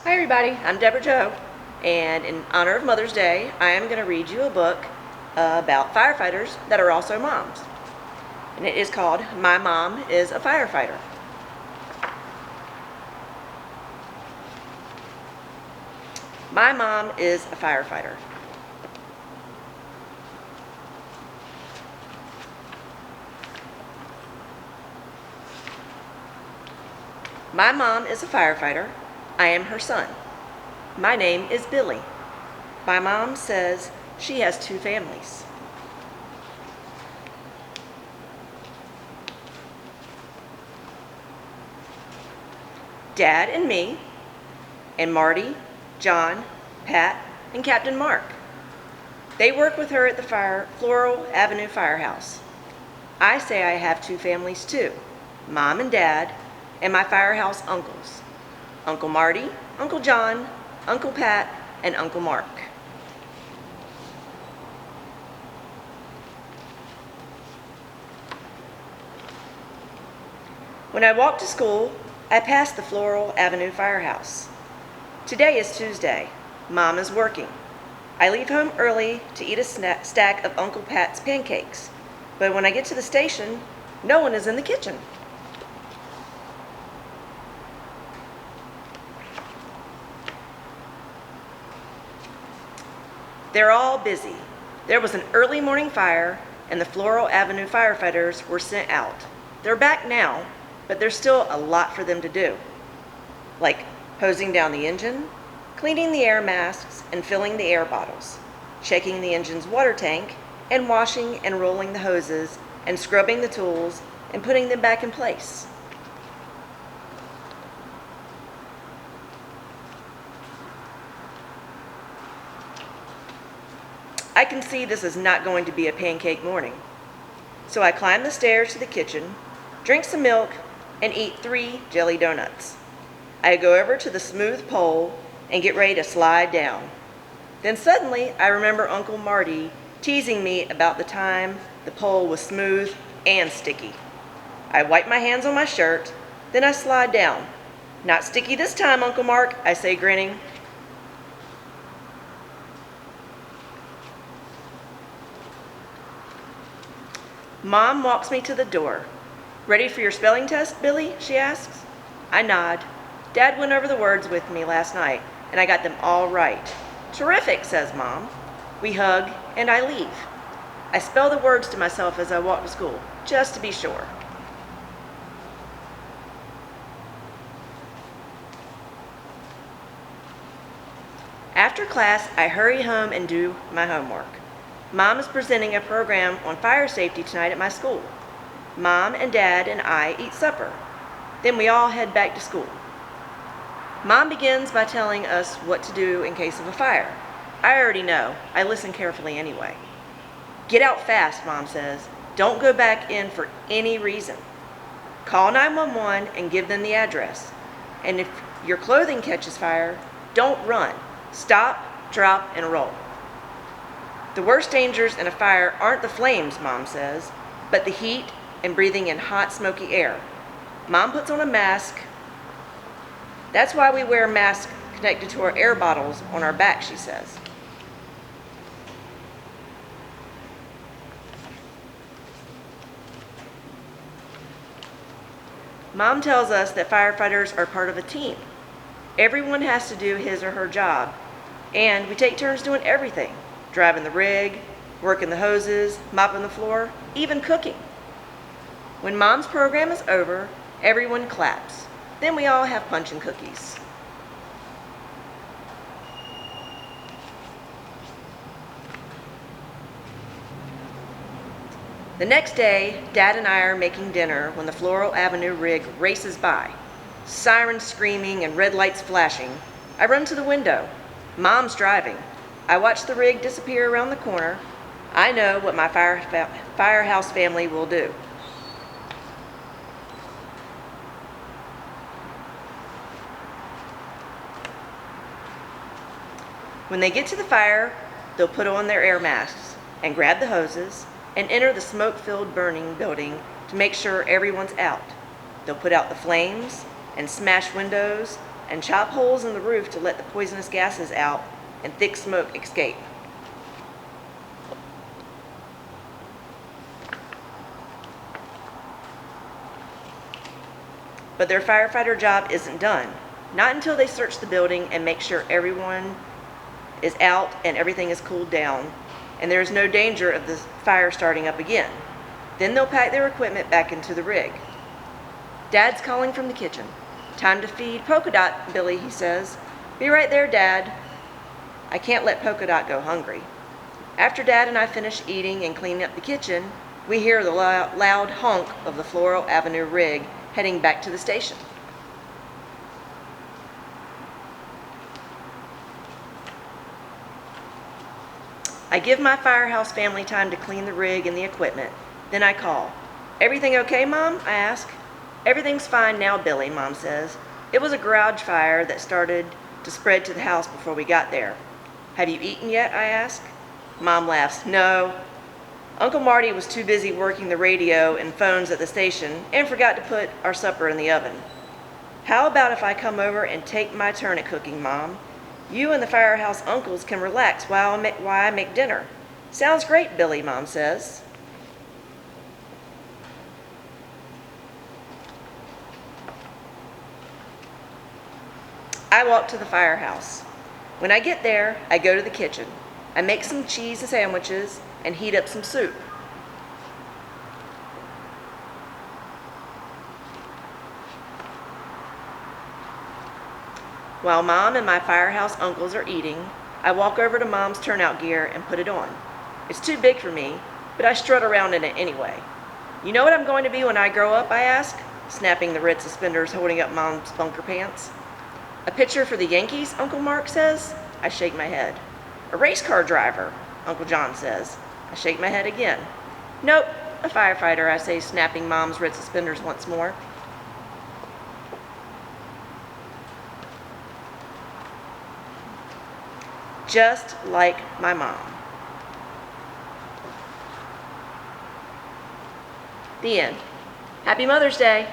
Hi everybody, I'm Debra Jo, and in honor of Mother's Day, I am going to read you a book about firefighters that are also moms. And it is called My Mom is a Firefighter. My mom is a firefighter. My mom is a firefighter. I am her son. My name is Billy. My mom says she has 2 families. Dad and me, and Marty, John, Pat, and Captain Mark. They work with her at the Floral Avenue Firehouse. I say I have 2 families too, Mom and Dad, and my firehouse uncles, Uncle Marty, Uncle John, Uncle Pat, and Uncle Mark. When I walk to school, I pass the Floral Avenue Firehouse. Today is Tuesday. Mom is working. I leave home early to eat a stack of Uncle Pat's pancakes, but when I get to the station, no one is in the kitchen. They're all busy. There was an early morning fire, and the Floral Avenue firefighters were sent out. They're back now, but there's still a lot for them to do, like hosing down the engine, cleaning the air masks and filling the air bottles, checking the engine's water tank, and washing and rolling the hoses, and scrubbing the tools, and putting them back in place. I can see this is not going to be a pancake morning. So I climb the stairs to the kitchen, drink some milk, and eat 3 jelly donuts. I go over to the smooth pole and get ready to slide down. Then suddenly I remember Uncle Marty teasing me about the time the pole was smooth and sticky. I wipe my hands on my shirt, then I slide down. "Not sticky this time, Uncle Mark," I say, grinning. Mom walks me to the door. "Ready for your spelling test, Billy?" she asks. I nod. Dad went over the words with me last night, and I got them all right. "Terrific," says Mom. We hug, and I leave. I spell the words to myself as I walk to school, just to be sure. After class, I hurry home and do my homework. Mom is presenting a program on fire safety tonight at my school. Mom and Dad and I eat supper. Then we all head back to school. Mom begins by telling us what to do in case of a fire. I already know. I listen carefully anyway. "Get out fast," Mom says. "Don't go back in for any reason. Call 911 and give them the address. And if your clothing catches fire, don't run. Stop, drop, and roll. The worst dangers in a fire aren't the flames," Mom says, "but the heat and breathing in hot, smoky air." Mom puts on a mask. "That's why we wear masks connected to our air bottles on our back," she says. Mom tells us that firefighters are part of a team. Everyone has to do his or her job, and we take turns doing everything: driving the rig, working the hoses, mopping the floor, even cooking. When Mom's program is over, everyone claps. Then we all have punch and cookies. The next day, Dad and I are making dinner when the Floral Avenue rig races by. Sirens screaming and red lights flashing. I run to the window. Mom's driving. I watch the rig disappear around the corner. I know what my firehouse family will do. When they get to the fire, they'll put on their air masks and grab the hoses and enter the smoke-filled burning building to make sure everyone's out. They'll put out the flames and smash windows and chop holes in the roof to let the poisonous gases out and thick smoke escape. But their firefighter job isn't done. Not until they search the building and make sure everyone is out and everything is cooled down and there is no danger of the fire starting up again. Then they'll pack their equipment back into the rig. Dad's calling from the kitchen. "Time to feed Polka Dot, Billy," he says. "Be right there, Dad." I can't let Polka Dot go hungry. After Dad and I finish eating and cleaning up the kitchen, we hear the loud honk of the Floral Avenue rig heading back to the station. I give my firehouse family time to clean the rig and the equipment. Then I call. "Everything okay, Mom?" I ask. "Everything's fine now, Billy," Mom says. "It was a garage fire that started to spread to the house before we got there." "Have you eaten yet?" I ask. Mom laughs. "No. Uncle Marty was too busy working the radio and phones at the station and forgot to put our supper in the oven." "How about if I come over and take my turn at cooking, Mom? You and the firehouse uncles can relax while I make dinner." "Sounds great, Billy," Mom says. I walk to the firehouse. When I get there, I go to the kitchen. I make some cheese and sandwiches and heat up some soup. While Mom and my firehouse uncles are eating, I walk over to Mom's turnout gear and put it on. It's too big for me, but I strut around in it anyway. "You know what I'm going to be when I grow up?" I ask, snapping the red suspenders holding up Mom's bunker pants. "A pitcher for the Yankees," Uncle Mark says. I shake my head. "A race car driver," Uncle John says. I shake my head again. "Nope, a firefighter," I say, snapping Mom's red suspenders once more. Just like my mom. The end. Happy Mother's Day.